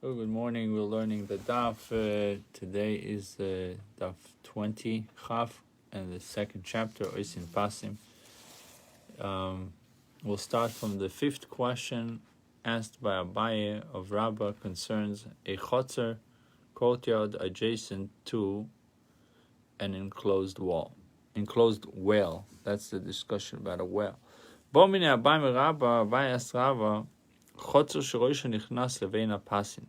So good morning. We're learning the daf. Today is daf 20 chaf and the second chapter is in Pasim. We'll start from the fifth question asked by Abaye of Rabbah concerns a chotzer courtyard adjacent to an enclosed well. That's the discussion about a well. Bomine Abaye Rabbah, Abaye asked Rabbah, chotzer sheroisha nichnas levein pasim.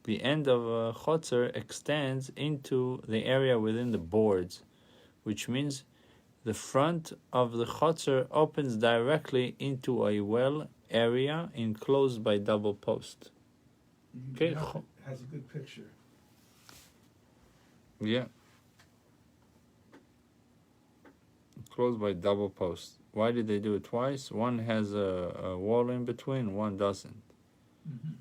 The end of a chotzer extends into the area within the boards, which means the front of the chotzer opens directly into a well area enclosed by double post. Okay, has a good picture. Yeah. Enclosed by double post. Why did they do it twice? One has a wall in between, one doesn't. Mm-hmm.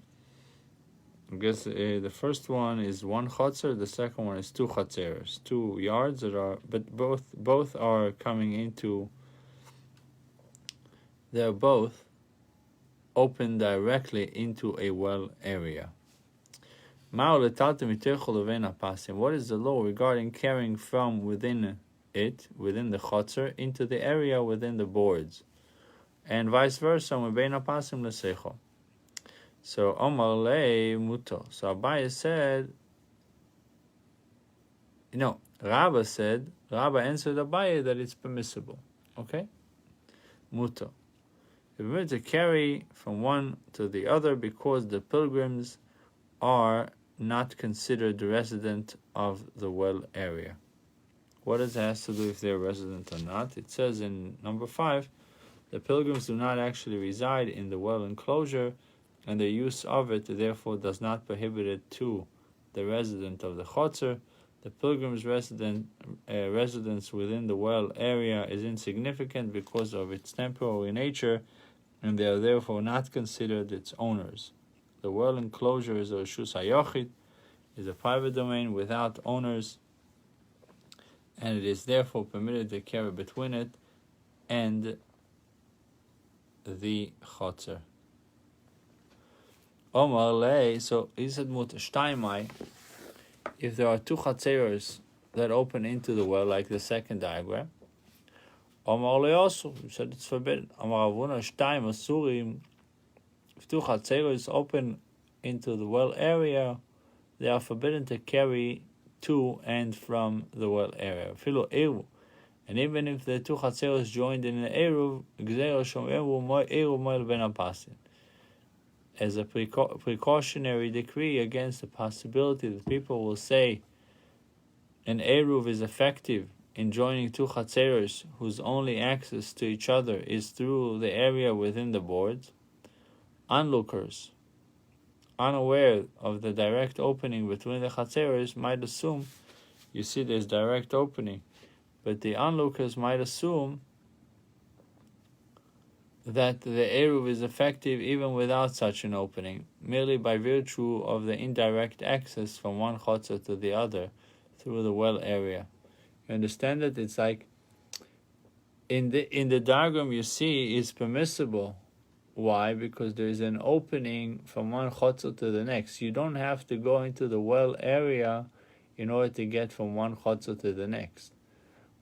I guess the first one is one chotzer, the second one is two chotzers, 2 yards that are, but both are coming into. They're both open directly into a well area. What is the law regarding carrying from within it, within the chotzer, into the area within the boards, and vice versa? So Omar lei muto. So Abaye said, Rabba answered Abaye that it's permissible. Okay? Muto. It's permitted to carry from one to the other because the pilgrims are not considered the resident of the well area. What does it have to do if they're resident or not? It says in number 5, the pilgrims do not actually reside in the well enclosure, and the use of it therefore does not prohibit it to the resident of the chotzer. The pilgrim's residence within the well area is insignificant because of its temporary nature, and they are therefore not considered its owners. The well enclosure is a reshus hayochid, is a private domain without owners, and it is therefore permitted to carry between it and the chotzer. Omar lei, so he said mutashtaimai. If there are 2 chatzeros that open into the well, like the second diagram, Omar lei also, he said it's forbidden. Omar avuna shtaim asurim. If 2 chatzeros open into the well area, they are forbidden to carry to and from the well area. Filo eruv, and even if the 2 chatzeros joined in an eruv, gzeiro shom eruv moel ben apasin, as a precautionary decree against the possibility that people will say an eruv is effective in joining 2 chatzeros whose only access to each other is through the area within the boards. Onlookers, unaware of the direct opening between the chatzeros, might assume, you see there's direct opening, but the onlookers might assume that the eruv is effective even without such an opening, merely by virtue of the indirect access from one chotzer to the other through the well area. You understand it? It's like in the diagram you see it's permissible. Why? Because there is an opening from one chotzer to the next. You don't have to go into the well area in order to get from one chotzer to the next.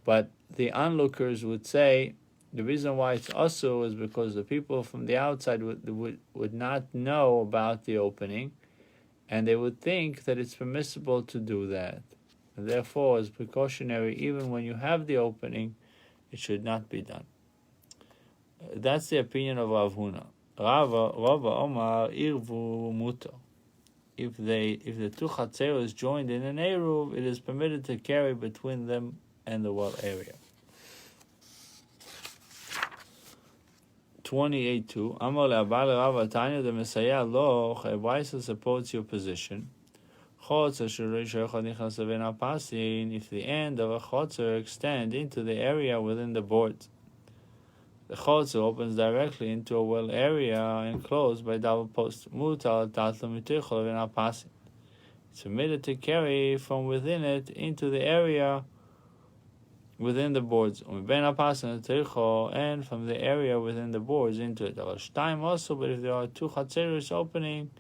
But the onlookers would say the reason why it's also is because the people from the outside would not know about the opening, and they would think that it's permissible to do that. And therefore, as precautionary, even when you have the opening, it should not be done. That's the opinion of Rav Huna. Rava Omar irvu muto. If the 2 chatzeros joined in an eruv, it is permitted to carry between them and the well area. 28:2. Amar le'abal Rava Tanya the Messiah lo. Why supports your position? If the end of a chotzer extend into the area within the boards, the chotzer opens directly into a well area enclosed by double posts. It's permitted to carry from within it into the area within the boards, and from the area within the boards into it. Also, but if there are 2 chatzeros opening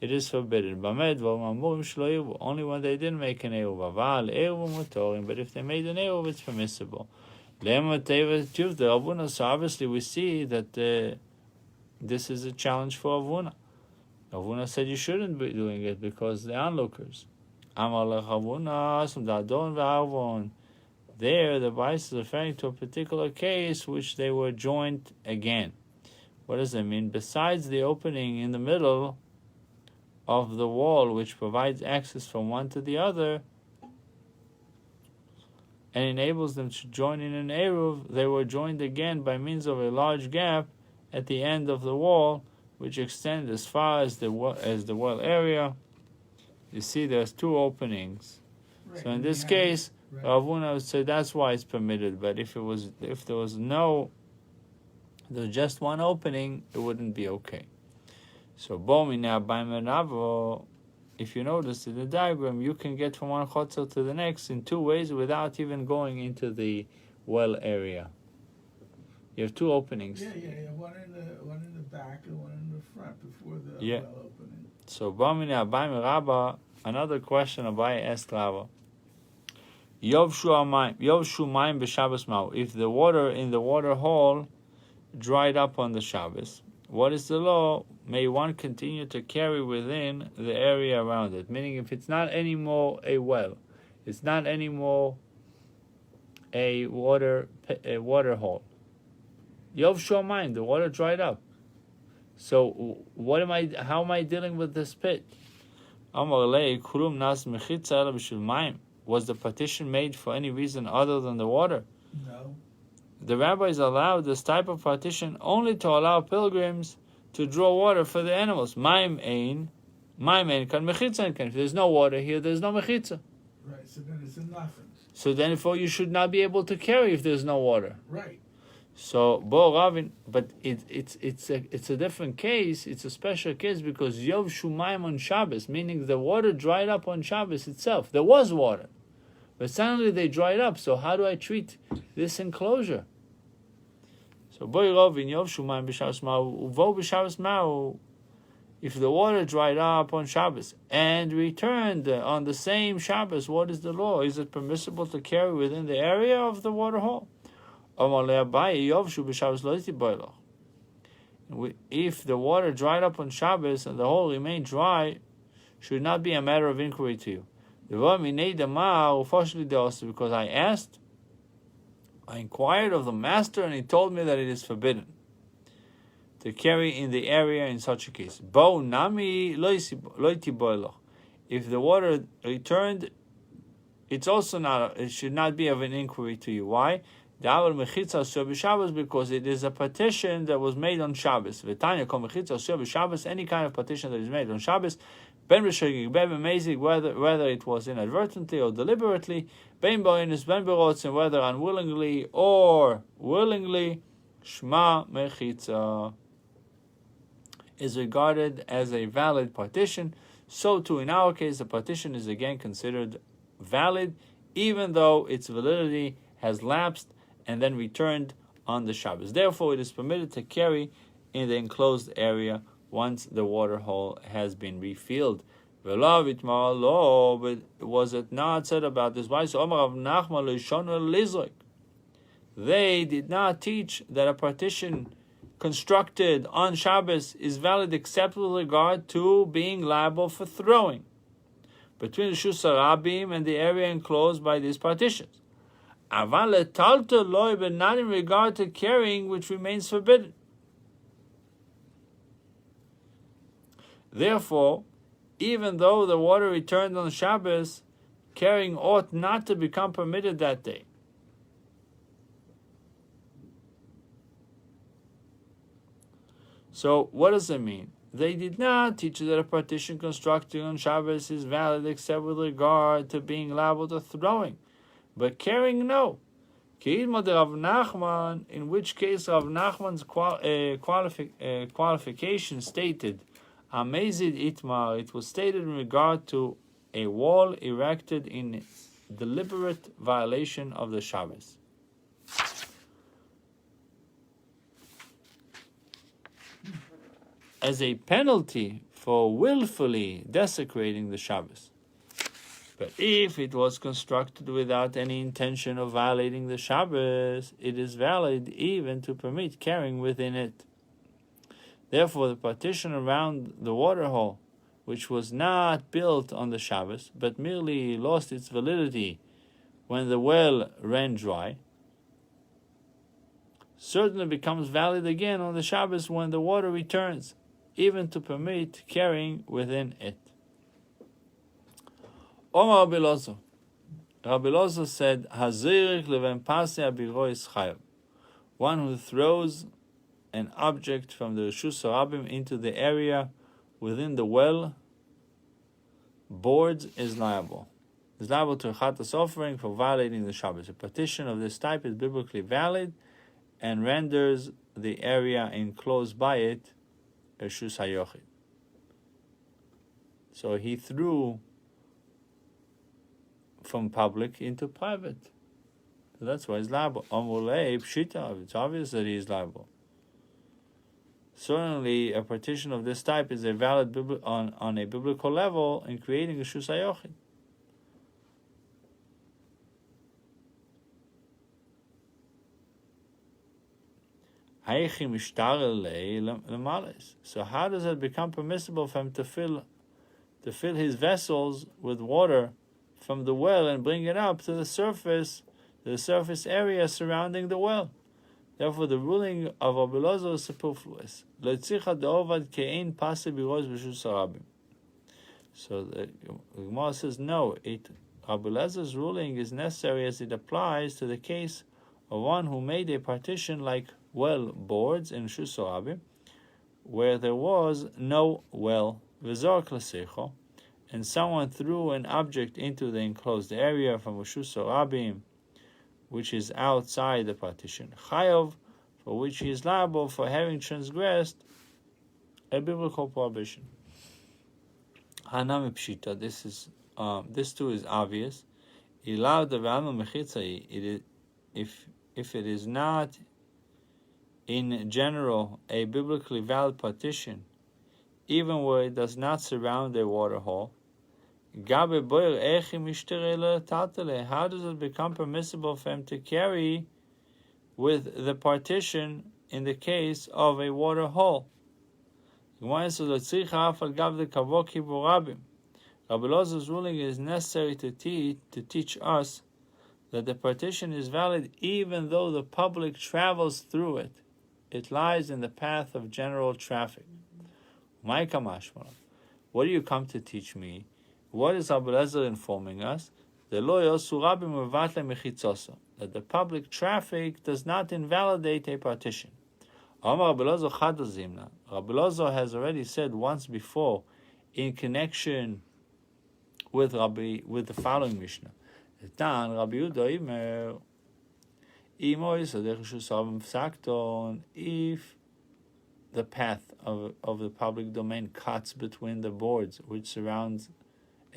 it is forbidden. Only when they didn't make an Eruv, but if they made an Eruv, it's permissible. So obviously we see that this is a challenge for Avuna. Avuna said you shouldn't be doing it because the onlookers. There, the Bible is referring to a particular case which they were joined again. What does that mean? Besides the opening in the middle of the wall, which provides access from one to the other and enables them to join in an Eruv, they were joined again by means of a large gap at the end of the wall, which extends as far as the well area. You see, there's two openings. Right. So in this case, right. Ravuna would say that's why it's permitted. But if there was just one opening, it wouldn't be okay. So Bomina Baimeravo, if you notice in the diagram, you can get from one chotzer to the next in two ways without even going into the well area. You have two openings. Yeah. One in the back and one in the front before the well opening. So Bomina Baimerava, another question Abai asked Rava. Yovshu Maim b'Shabbos Ma'u. If the water in the water hole dried up on the Shabbos, what is the law? May one continue to carry within the area around it? Meaning, if it's not anymore a well, it's not anymore a water hole. Yovshu Maim, the water dried up. So how am I dealing with this pit? Was the partition made for any reason other than the water? No. The rabbis allowed this type of partition only to allow pilgrims to draw water for the animals. Maim ein kan mechitza kan. If there's no water here, there's no mechitza. Right, so then it's nothing. So therefore you should not be able to carry if there's no water. Right. So Bo Ravin, but it's a different case. It's a special case because Yov Shumaim on Shabbos, meaning the water dried up on Shabbos itself. There was water, but suddenly they dried up. So how do I treat this enclosure? So Bo Ravin Yov Shumaim b'Shabbos Ma'u Uvo b'Shabbos Ma'u. If the water dried up on Shabbos and returned on the same Shabbos, what is the law? Is it permissible to carry within the area of the water hole? If the water dried up on Shabbos and the hole remained dry, should not be a matter of inquiry to you. Because I inquired of the master and he told me that it is forbidden to carry in the area in such a case. If the water returned, it should not be of an inquiry to you. Why? Because it is a partition that was made on Shabbos. Any kind of partition that is made on Shabbos, whether it was inadvertently or deliberately, whether unwillingly or willingly, Shma Mechitza is regarded as a valid partition. So too in our case, the partition is again considered valid, even though its validity has lapsed and then returned on the Shabbos. Therefore, it is permitted to carry in the enclosed area once the water hole has been refilled. But was it not said about this? They did not teach that a partition constructed on Shabbos is valid except with regard to being liable for throwing between the Shusarabim and the area enclosed by these partitions. But not in regard to carrying, which remains forbidden. Therefore, even though the water returned on Shabbos, carrying ought not to become permitted that day. So, what does it mean? They did not teach that a partition constructed on Shabbos is valid except with regard to being liable to throwing. But carrying, no. In which case Rav Nachman's qualification stated, Amazid Itmar, it was stated in regard to a wall erected in deliberate violation of the Shabbos. As a penalty for for willfully desecrating the Shabbos. But if it was constructed without any intention of violating the Shabbos, it is valid even to permit carrying within it. Therefore, the partition around the waterhole, which was not built on the Shabbos, but merely lost its validity when the well ran dry, certainly becomes valid again on the Shabbos when the water returns, even to permit carrying within it. Omar Rabbi Elazar. Rabbi Elazar said, "Hazirich leven pase abiro is chayav." One who throws an object from the Reshus Harabim into the area within the well boards is liable. Is liable to a chatas offering for violating the Shabbos. A partition of this type is biblically valid and renders the area enclosed by it Reshus Hayochid. So he threw from public into private. So that's why he's liable. It's obvious that he is liable. Certainly, a partition of this type is a valid on a biblical level in creating a Reshus Hayochid. So how does it become permissible for him to fill his vessels with water from the well and bring it up to the surface area surrounding the well? Therefore, the ruling of Rabbi Elazar is superfluous. So the Gemara says, no, Rabbi Elazar's ruling is necessary as it applies to the case of one who made a partition like well boards in Reshus Harabim, where there was no well, and someone threw an object into the enclosed area from Reshus Harabim, which is outside the partition, chayav, for which he is liable for having transgressed a biblical prohibition. Hanami pshita. This too is obvious. If it is not in general a biblically valid partition, even where it does not surround a water hole, how does it become permissible for him to carry with the partition in the case of a water hole? Rabbi Elazar's ruling is necessary to teach us that the partition is valid even though the public travels through it. It lies in the path of general traffic. What do you come to teach me? What is Rabbi Elazar informing us? That the public traffic does not invalidate a partition. Rabbi Elazar has already said once before, in connection with the following Mishnah. If the path of the public domain cuts between the boards which surrounds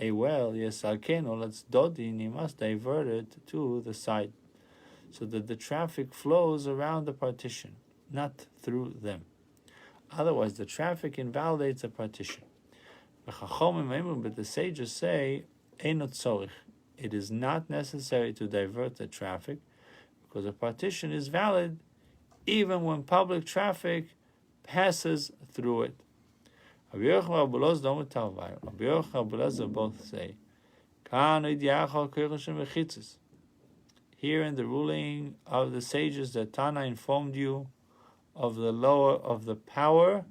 a well, he must divert it to the side, so that the traffic flows around the partition, not through them. Otherwise, the traffic invalidates the partition. But the sages say, it is not necessary to divert the traffic, because a partition is valid even when public traffic passes through it. Rabbi Yochanan and Rabbi Elazar both say, here in the ruling of the sages that Tana informed you of the power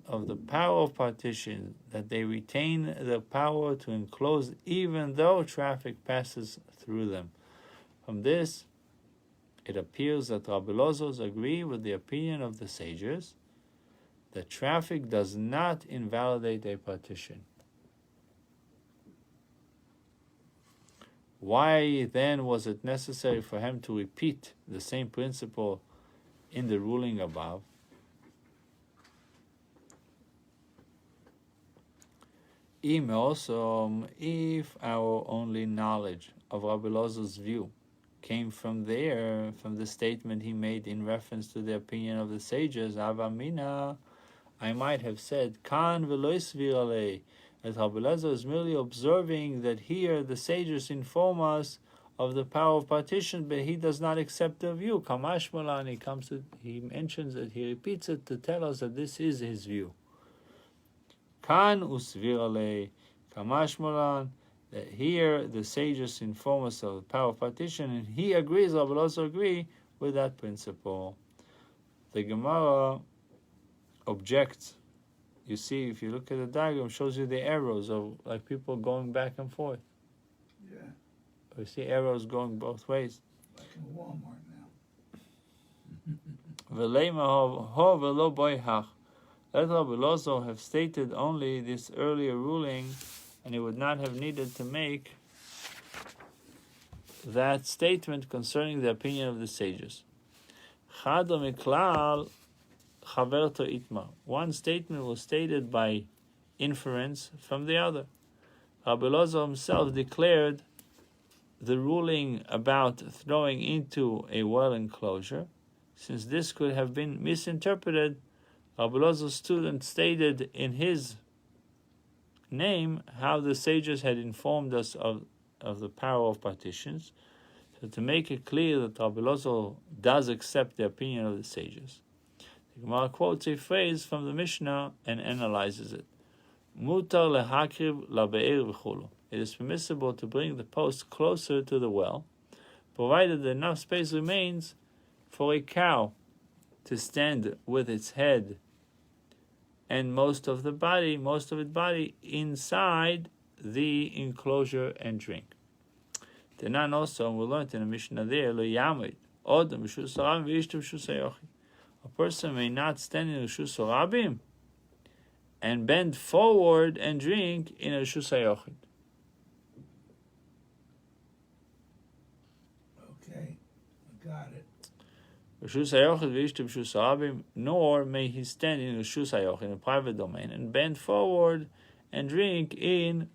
of partition, that they retain the power to enclose even though traffic passes through them. From this, it appears that Rabbi Elazar agree with the opinion of the sages that traffic does not invalidate a partition. Why then was it necessary for him to repeat the same principle in the ruling above? If our only knowledge of Rabbi Elazar's view came from the statement he made in reference to the opinion of the sages, Avamina, I might have said, Kan v'lo svir alei, that Rabbi Elazar is merely observing that here the sages inform us of the power of partition, but he does not accept the view. Kamash Malan, he mentions it, he repeats it to tell us that this is his view. Kan usvir alei, Kamash Malan, that here the sages inform us of the power of partition, and he agrees, Rabbi Elazar agree with that principle. The Gemara objects. You see, if you look at the diagram, it shows you the arrows of like people going back and forth. Yeah. You see arrows going both ways. Like in Walmart now. Let Rabbi Elazar have stated only this earlier ruling, and he would not have needed to make that statement concerning the opinion of the sages. One statement was stated by inference from the other. Rabbi Elazar himself declared the ruling about throwing into a well enclosure. Since this could have been misinterpreted, Rabbi Elazar's student stated in his name how the sages had informed us of the power of partitions. So to make it clear that Rabbi Elazar does accept the opinion of the sages, the Gemara quotes a phrase from the Mishnah and analyzes it. Mutar lehakrib labe'er v'chulu. It is permissible to bring the post closer to the well, provided that enough space remains for a cow to stand with its head and most of its body inside the enclosure and drink. Tenan also, we learned in the Mishnah there, lo yamid odem b'shus harabim v'ishtem b'shus hayochid. A person may not stand in Reshus Harabim and bend forward and drink in Reshus Hayochid. Okay, I got it. Reshus Hayochid v'ishtem Reshus Harabim, nor may he stand in Reshus Hayochid, in a private domain, and bend forward and drink in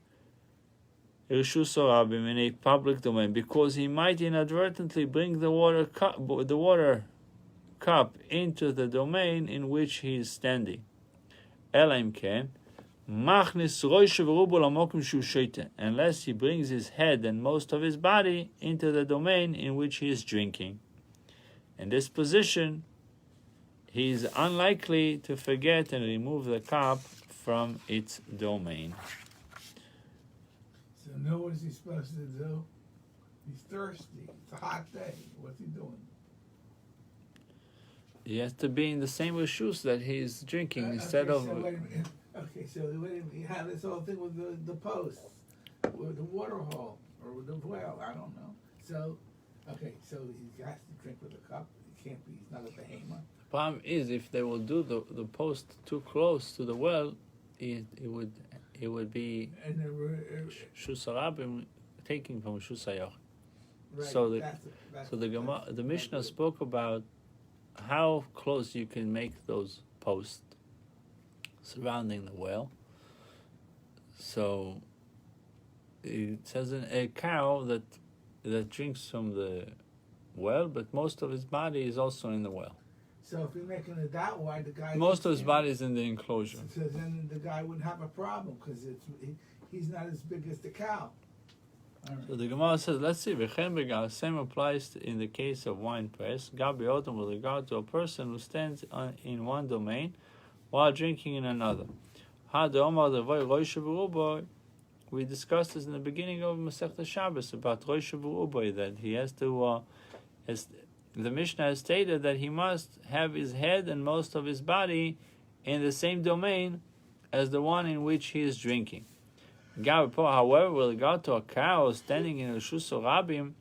Reshus Harabim, in a public domain, because he might inadvertently bring the water cup into the domain in which he is standing. Unless he brings his head and most of his body into the domain in which he is drinking. In this position, he is unlikely to forget and remove the cup from its domain. So now what is he supposed to do? He's thirsty. It's a hot day. What's he doing? He has to be in the same reshus that he's drinking instead of. So wait a minute. Okay, so wait a minute. You have this whole thing with the posts, with the water hole, or with the well. I don't know. So, okay, so he has to drink with a cup. He can't be. He's not a behemoth. The problem is if they will do the post too close to the well, it would be Shus Harabim taking from Shus Hayochid. Right, So the Mishnah spoke about how close you can make those posts surrounding the well. So it says a cow that drinks from the well, but most of his body is also in the well. So if you're making it that wide, the guy Most of his body is in the enclosure. So then the guy wouldn't have a problem because he's not as big as the cow. All right. So the Gemara says, let's see, the same applies in the case of wine press. Gabi Otam with regard to a person who stands in one domain while drinking in another. We discussed this in the beginning of Masechta Shabbos about Rosh Uboy, that he has to, the Mishnah has stated that he must have his head and most of his body in the same domain as the one in which he is drinking. However, with regard to a cow standing in Reshus Harabim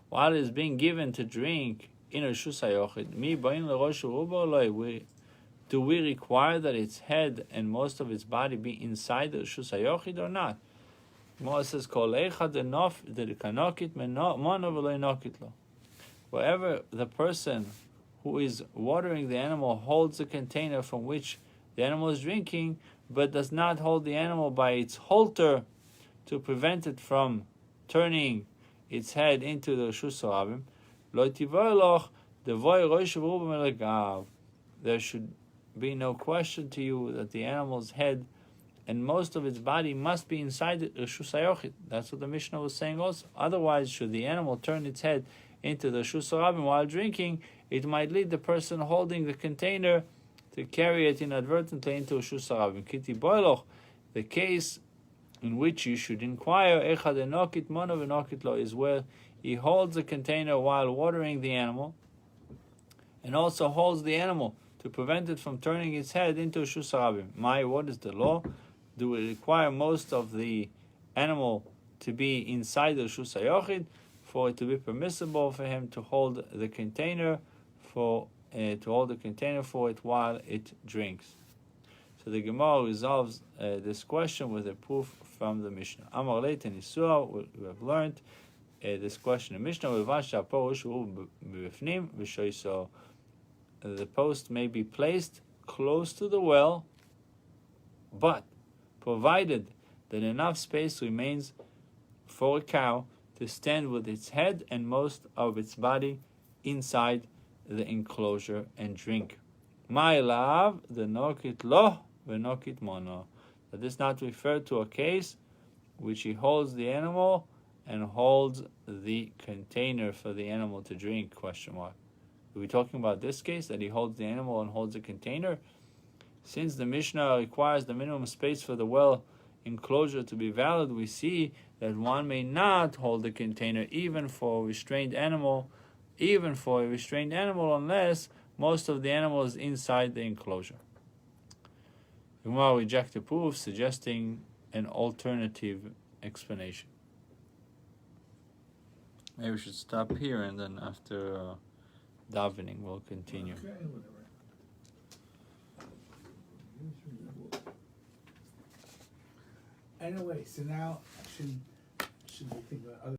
while it is being given to drink in Reshus Hayochid, do we require that its head and most of its body be inside the Reshus Hayochid or not? Moses says, wherever the person who is watering the animal holds the container from which the animal is drinking, but does not hold the animal by its halter to prevent it from turning its head into the Reshus Harabim, be no question to you that the animal's head and most of its body must be inside the Reshus HaYochid. That's what the Mishnah was saying also. Otherwise, should the animal turn its head into the Reshus HaRabim while drinking, it might lead the person holding the container to carry it inadvertently into Reshus HaRabim. Kiti boiloch, the case in which you should inquire, echad enokit mono v'enokit lo, is where he holds the container while watering the animal, and also holds the animal to prevent it from turning its head into Reshus HaRabim. What is the law? Do we require most of the animal to be inside the Reshus HaYochid for it to be permissible for him to hold the container for it while it drinks? So the Gemara resolves this question with a proof from the Mishnah. Amar Leitin Isua, we have learned this question in Mishnah. The post may be placed close to the well, but provided that enough space remains for a cow to stand with its head and most of its body inside the enclosure and drink. My love, the nokit lo, the nokit mono. That is not referred to a case which he holds the animal and holds the container for the animal to drink, question mark. Are we talking about this case, that he holds the animal and holds the container? Since the Mishnah requires the minimum space for the well enclosure to be valid, we see that one may not hold the container even for a restrained animal, unless most of the animal is inside the enclosure. The Gemara rejects the proof, suggesting an alternative explanation. Maybe we should stop here, and then after davening we'll continue. Okay, whatever. Anyway, so now should we think about other